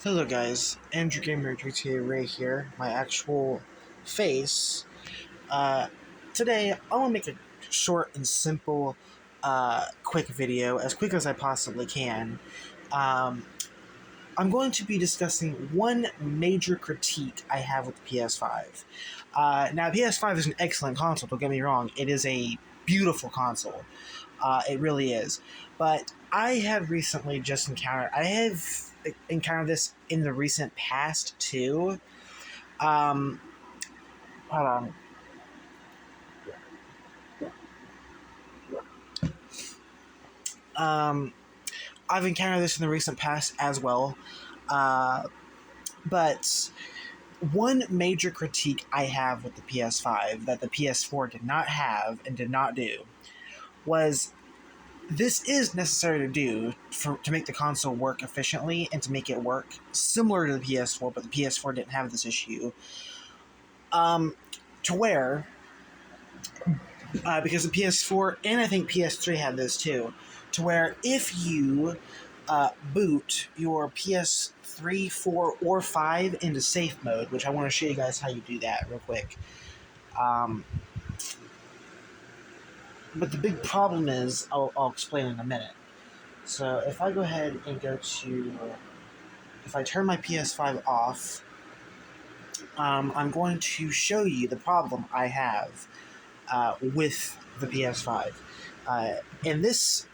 Hello guys, Andrew Gamer GTA Ray here, my actual face. Uh, Today, I want to make a short and simple, quick video, as quick as I possibly can. Um, I'm going to be discussing one major critique I have with the PS5. Now, PS5 is an excellent console, don't get me wrong, it is a beautiful console. It really is. But I have recently just encountered this in the recent past too. Um, Hold on. Um, I've encountered this in the recent past as well. But one major critique I have with the PS5 that the PS4 did not have and did not do was this is necessary to do to make the console work efficiently and to make it work similar to the PS4, but the PS4 didn't have this issue. To where, because the PS4 and I think PS3 had this too, to where if you boot your PS3, 4, or 5 into safe mode, which I want to show you guys how you do that real quick. But the big problem is, I'll explain in a minute. So if I go ahead and if I turn my PS5 off, I'm going to show you the problem I have with the PS5. And this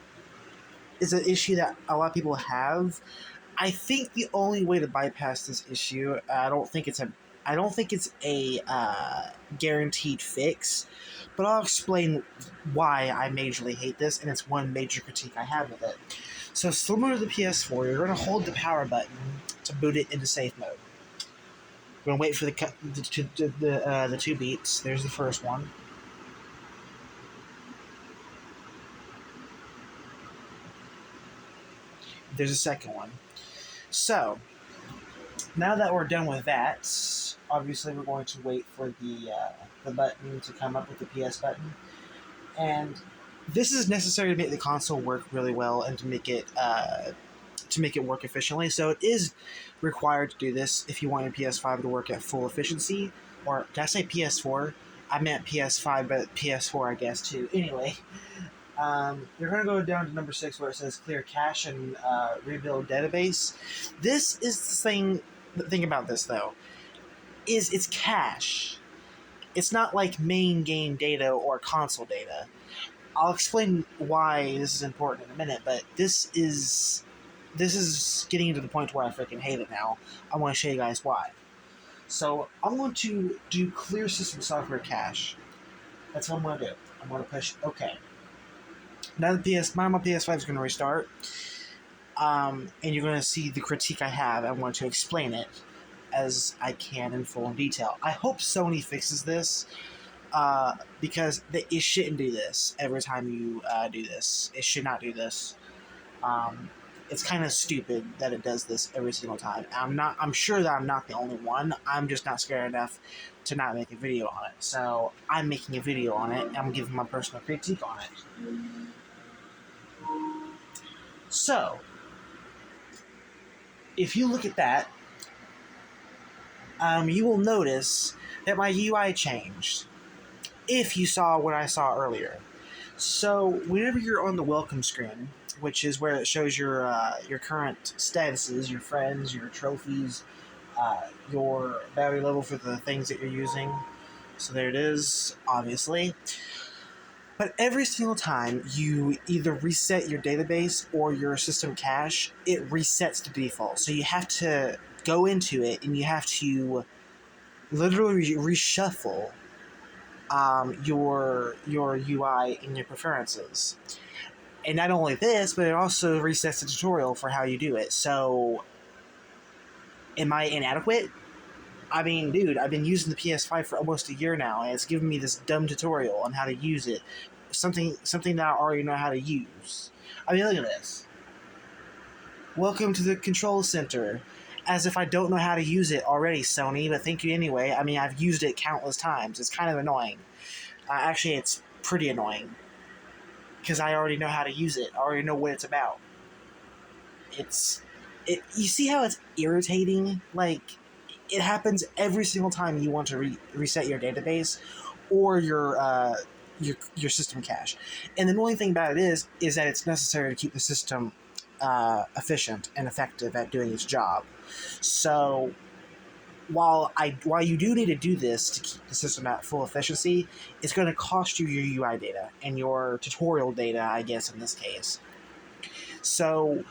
is an issue that a lot of people have. I think the only way to bypass this issue, I don't think it's a guaranteed fix, but I'll explain why I majorly hate this, and it's one major critique I have with it. So similar to the PS4, you're going to hold the power button to boot it into safe mode. We're going to wait for the 2 beats. There's the first one. There's a second one. So, now that we're done with that, obviously we're going to wait for the button to come up with the PS button. And this is necessary to make the console work really well and to make it work efficiently. So it is required to do this if you want your PS5 to work at full efficiency. Or did I say PS4? I meant PS5, but PS4 I guess too. Anyway, you're going to go down to number 6 where it says clear cache and rebuild database. This is the thing about this though, is it's cache. It's not like main game data or console data. I'll explain why this is important in a minute, but this is getting to the point where I freaking hate it now. I want to show you guys why. So I'm going to do clear system software cache. That's what I'm going to do. I'm going to push OK. Now my PS5 is going to restart, and you're going to see the critique I have. I want to explain it as I can in full detail. I hope Sony fixes this, because it shouldn't do this every time you do this. It should not do this. It's kind of stupid that it does this every single time. I'm sure that I'm not the only one. I'm just not scared enough to not make a video on it. So I'm making a video on it. And I'm giving my personal critique on it. So if you look at that, you will notice that my UI changed. If you saw what I saw earlier. So whenever you're on the welcome screen, which is where it shows your current statuses, your friends, your trophies, your battery level for the things that you're using. So there it is, obviously. But every single time you either reset your database or your system cache, it resets to default. So you have to go into it and you have to literally reshuffle your UI and your preferences. And not only this, but it also resets the tutorial for how you do it. So, am I inadequate? I mean, dude, I've been using the PS5 for almost a year now, and it's giving me this dumb tutorial on how to use it. Something that I already know how to use. I mean, look at this. Welcome to the control center. As if I don't know how to use it already, Sony, but thank you anyway. I mean, I've used it countless times. It's kind of annoying. Actually, it's pretty annoying. Because I already know how to use it. I already know what it's about. It's You see how it's irritating? Like, it happens every single time you want to reset your database or your system cache. And the annoying thing about it is that it's necessary to keep the system efficient and effective at doing its job. So while you do need to do this to keep the system at full efficiency, it's going to cost you your UI data and your tutorial data, I guess, in this case. So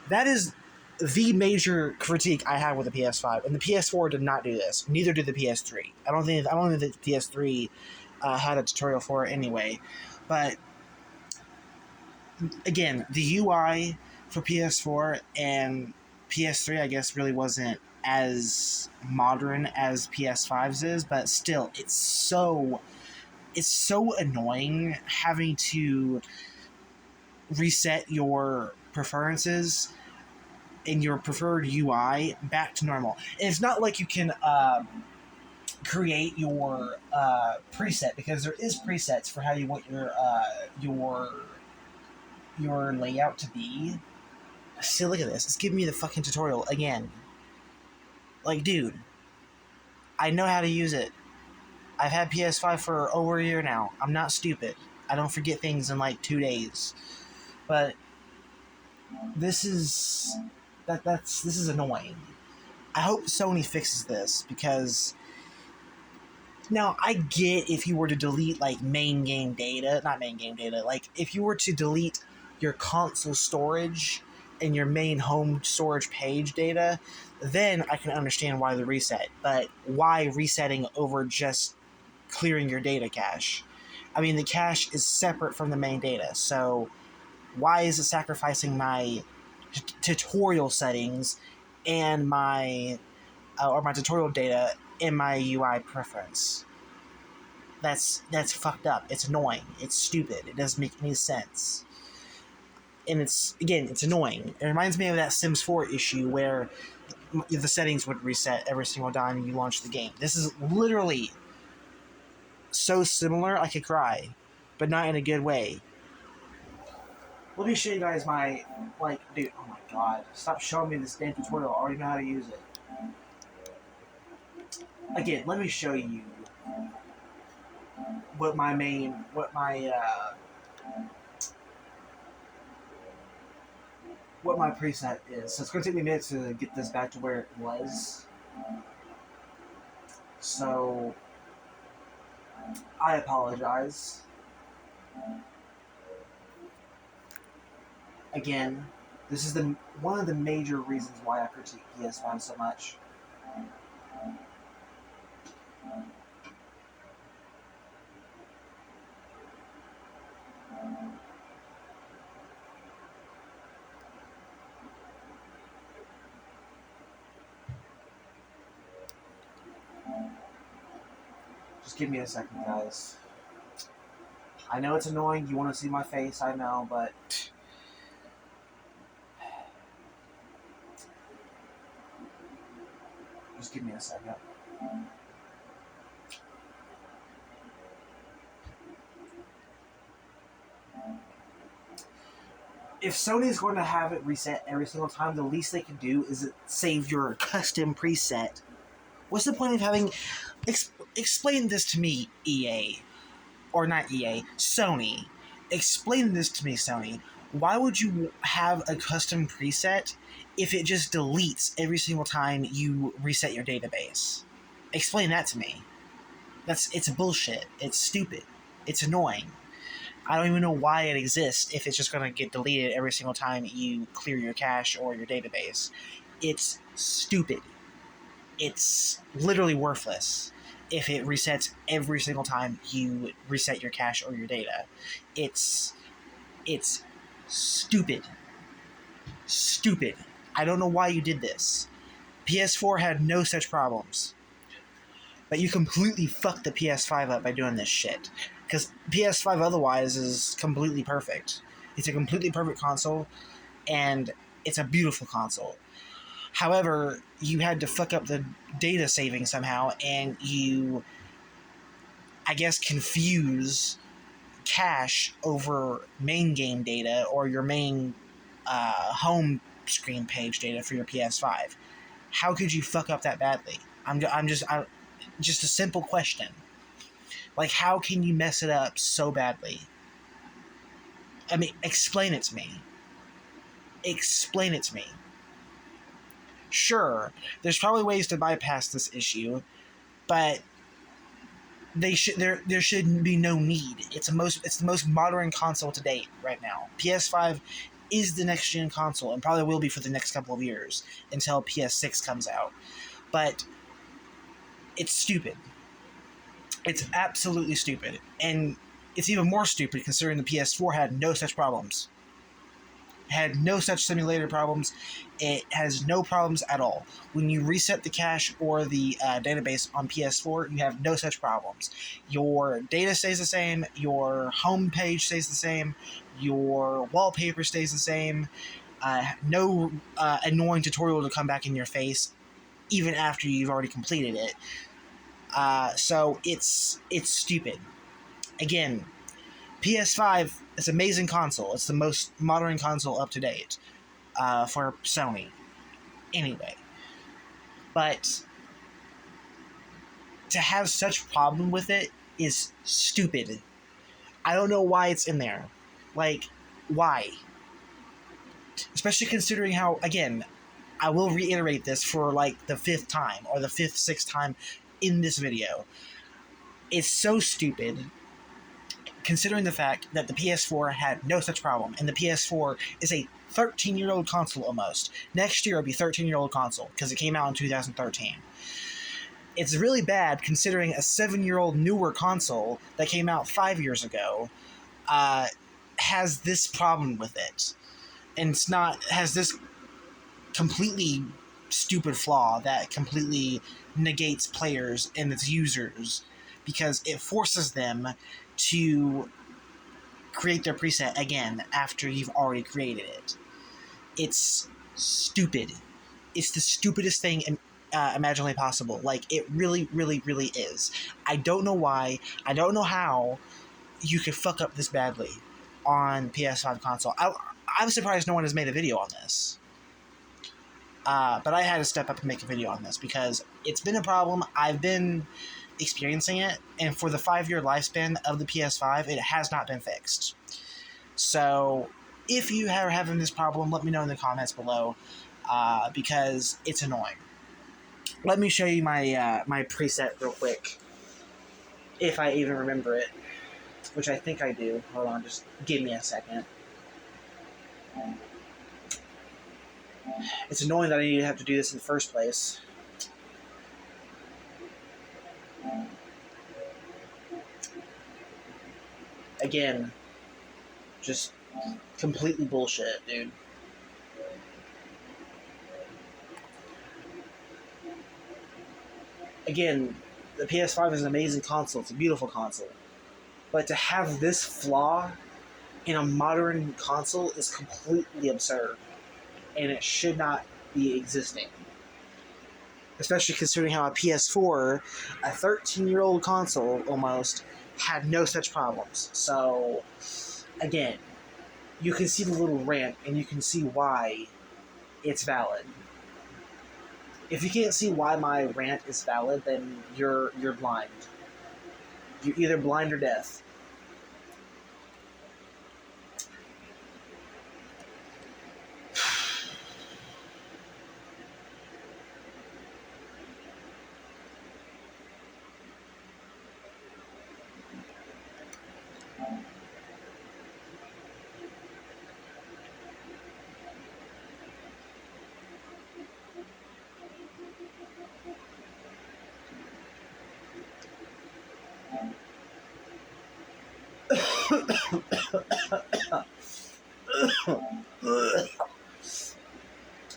that is the major critique I have with the PS5, and the PS4 did not do this. Neither did the PS3. I don't think the PS3 had a tutorial for it anyway. But again, the UI for PS4 and PS3, I guess, really wasn't as modern as PS5's is, but still, it's so annoying having to reset your preferences in your preferred UI back to normal. And it's not like you can create your preset, because there is presets for how you want your layout to be. See, look at this. It's giving me the fucking tutorial again. Like, dude, I know how to use it. I've had PS5 for over a year now. I'm not stupid. I don't forget things in like 2 days. But this is this is annoying. I hope Sony fixes this, because now I get if you were to delete like not main game data, like if you were to delete your console storage and your main home storage page data, then I can understand why the reset. But why resetting over just clearing your data cache? I mean, the cache is separate from the main data, so why is it sacrificing my tutorial settings and my tutorial data in my UI preference? That's fucked up. It's annoying. It's stupid. It doesn't make any sense. And it's annoying. It reminds me of that Sims 4 issue where the settings would reset every single time you launch the game. This is literally so similar I could cry, but not in a good way. Let me show you guys my, dude, oh my god, stop showing me this damn tutorial. I already know how to use it. Again, let me show you what my preset is. So it's going to take me a minute to get this back to where it was. So I apologize. Again, this is one of the major reasons why I critique PS5 so much. Just give me a second, guys. I know it's annoying. You want to see my face, I know, but just give me a second. If Sony is going to have it reset every single time, the least they can do is save your custom preset. What's the point of having... Explain this to me, EA. Or not EA, Sony. Explain this to me, Sony. Why would you have a custom preset if it just deletes every single time you reset your database? Explain that to me. It's bullshit. It's stupid. It's annoying. I don't even know why it exists if it's just going to get deleted every single time you clear your cache or your database. It's stupid. It's literally worthless if it resets every single time you reset your cache or your data. It's stupid. Stupid. I don't know why you did this. PS4 had no such problems. But you completely fucked the PS5 up by doing this shit. Because PS5 otherwise is completely perfect. It's a completely perfect console, and it's a beautiful console. However, you had to fuck up the data saving somehow, and you, I guess, confuse cache over main game data or your main home screen page data for your PS5. How could you fuck up that badly? Just a simple question. Like, how can you mess it up so badly? I mean, explain it to me. Explain it to me. Sure, there's probably ways to bypass this issue, but there should be no need. It's the most modern console to date right now. PS5 is the next gen console and probably will be for the next couple of years until PS6 comes out. But it's stupid. It's absolutely stupid. And it's even more stupid considering the PS4 had no such problems. Had no such simulator problems. It has no problems at all. When you reset the cache or the database on PS4, you have no such problems. Your data stays the same, your home page stays the same, your wallpaper stays the same, no annoying tutorial to come back in your face, even after you've already completed it. So it's stupid. Again, PS5 is an amazing console. It's the most modern console up to date for Sony. Anyway. But to have such problem with it is stupid. I don't know why it's in there. Like, why? Especially considering how, again, I will reiterate this for like the 5th time or the 5th, 6th time in this video. It's so stupid considering the fact that the PS4 had no such problem, and the PS4 is a 13-year-old console almost. Next year it'll be a 13-year-old console, because it came out in 2013. It's really bad considering a 7-year-old newer console that came out 5 years ago has this problem with it. And has this completely stupid flaw that completely negates players and its users, because it forces them to create their preset again after you've already created it. It's stupid. It's the stupidest thing imaginably possible. Like, it really, really, really is. I don't know why. I don't know how you could fuck up this badly on PS5 console. I'm surprised no one has made a video on this. But I had to step up and make a video on this because it's been a problem. I've been experiencing it, and for the 5-year lifespan of the PS5, it has not been fixed. So if you are having this problem, let me know in the comments below, because it's annoying. Let me show you my my preset real quick, if I even remember it, which I think I do. Hold on, just give me a second. It's annoying that I need to have to do this in the first place. Again, just completely bullshit, dude. Again, the PS5 is an amazing console. It's a beautiful console. But to have this flaw in a modern console is completely absurd. And it should not be existing. Especially considering how a PS4, a 13-year-old console almost, had no such problems. So, again, you can see the little rant and you can see why it's valid. If you can't see why my rant is valid, then you're blind. You're either blind or deaf.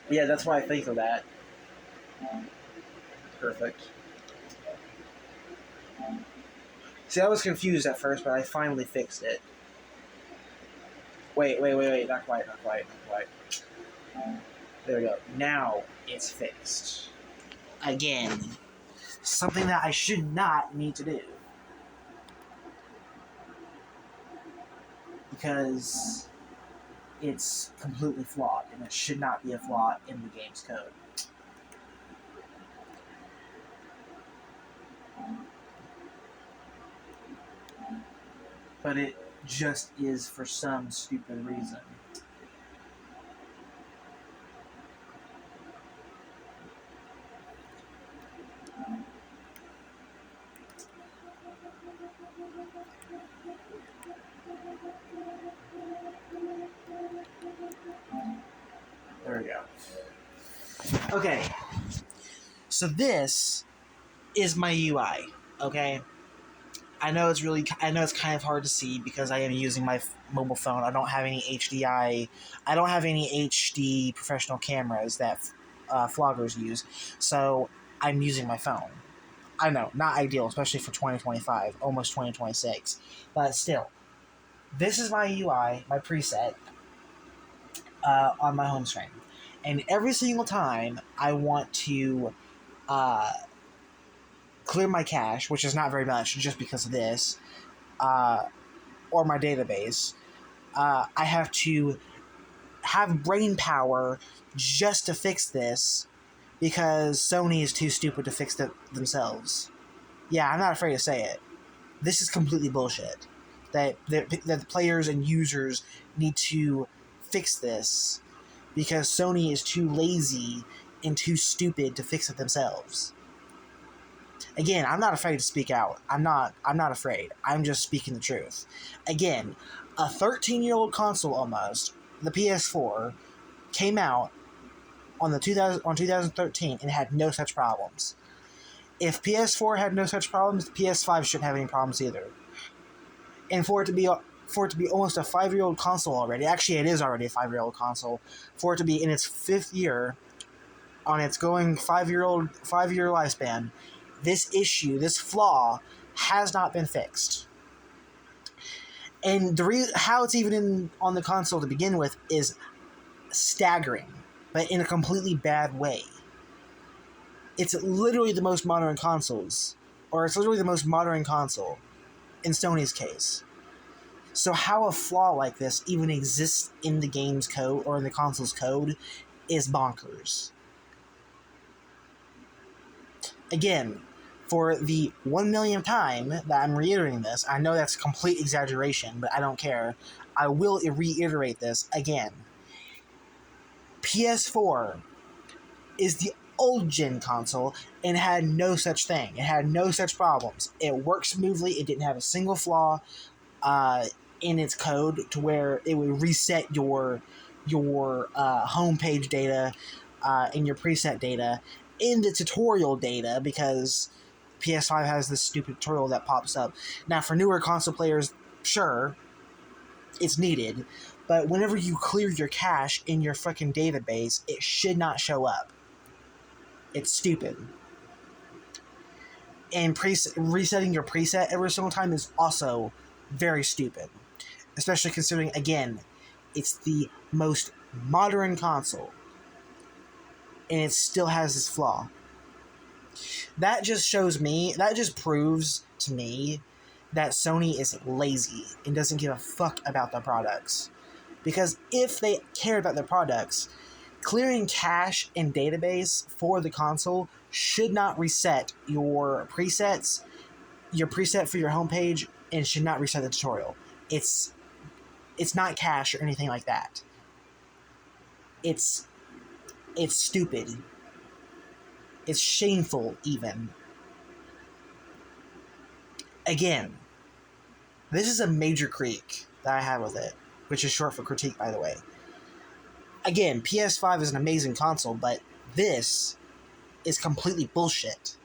Yeah, that's why I think of that. Perfect. See, I was confused at first, but I finally fixed it. Wait. Not quite. There we go. Now it's fixed. Again. Something that I should not need to do. Because it's completely flawed, and it should not be a flaw in the game's code. But it just is for some stupid reason. There we go. Okay. So this is my UI, okay? I know it's kind of hard to see because I am using my mobile phone. I don't have any HDI. I don't have any HD professional cameras that vloggers use, so I'm using my phone. I know, not ideal, especially for 2025, almost 2026, but still. This is my UI, my preset, on my home screen. And every single time I want to clear my cache, which is not very much just because of this, or my database, I have to have brain power just to fix this because Sony is too stupid to fix it themselves. Yeah, I'm not afraid to say it. This is completely bullshit. That the players and users need to fix this because Sony is too lazy and too stupid to fix it themselves. Again, I'm not afraid to speak out. I'm not afraid. I'm just speaking the truth. Again, a 13-year-old console almost, the PS4, came out on 2013 and had no such problems. If PS4 had no such problems, the PS5 shouldn't have any problems either. And for it to be almost a 5-year-old console already, actually it is already a 5-year-old console, for it to be in its 5th year on its going 5-year lifespan, this flaw has not been fixed. And how it's even on the console to begin with is staggering, but in a completely bad way. It's literally the most modern consoles, or it's literally the most modern console in Sony's case. So how a flaw like this even exists in the game's code or in the console's code is bonkers. Again, for the 1 millionth time that I'm reiterating this, I know that's a complete exaggeration, but I don't care. I will reiterate this again. PS4 is the old gen console and had no such thing. It had no such problems. It worked smoothly. It didn't have a single flaw in its code to where it would reset your homepage data and your preset data in the tutorial data because PS5 has this stupid tutorial that pops up. Now, for newer console players, sure, it's needed, but whenever you clear your cache in your fucking database, it should not show up. It's stupid. And resetting your preset every single time is also very stupid. Especially considering, again, it's the most modern console. And it still has this flaw. That just proves to me that Sony is lazy and doesn't give a fuck about their products. Because if they cared about their products, clearing cache and database for the console should not reset your presets, your preset for your homepage, and should not reset the tutorial. It's not cache or anything like that. It's stupid. It's shameful, even. Again, this is a major critique that I have with it, which is short for critique, by the way. Again, PS5 is an amazing console, but this is completely bullshit.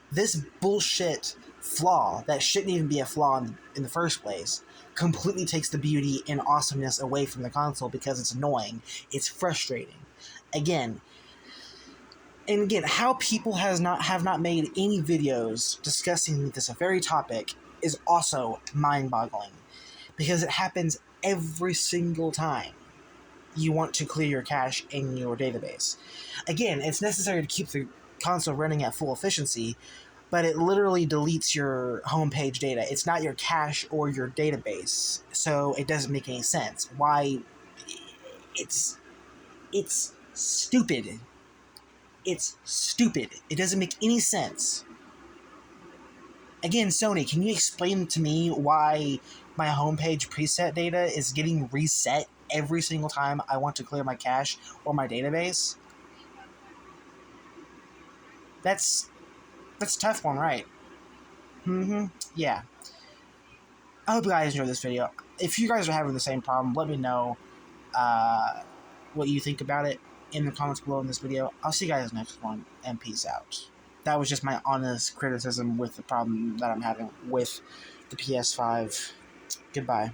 This bullshit flaw that shouldn't even be a flaw in the first place completely takes the beauty and awesomeness away from the console because it's annoying. It's frustrating. Again, how people have not made any videos discussing this very topic is also mind-boggling because it happens every single time you want to clear your cache in your database. Again, it's necessary to keep the console running at full efficiency, but it literally deletes your homepage data. It's not your cache or your database, so it doesn't make any sense. Why? It's stupid. It's stupid. It doesn't make any sense. Again, Sony, can you explain to me why my homepage preset data is getting reset every single time I want to clear my cache or my database? That's a tough one, right? Yeah. I hope you guys enjoyed this video. If you guys are having the same problem, let me know what you think about it in the comments below in this video. I'll see you guys next one, and peace out. That was just my honest criticism with the problem that I'm having with the PS5. Goodbye.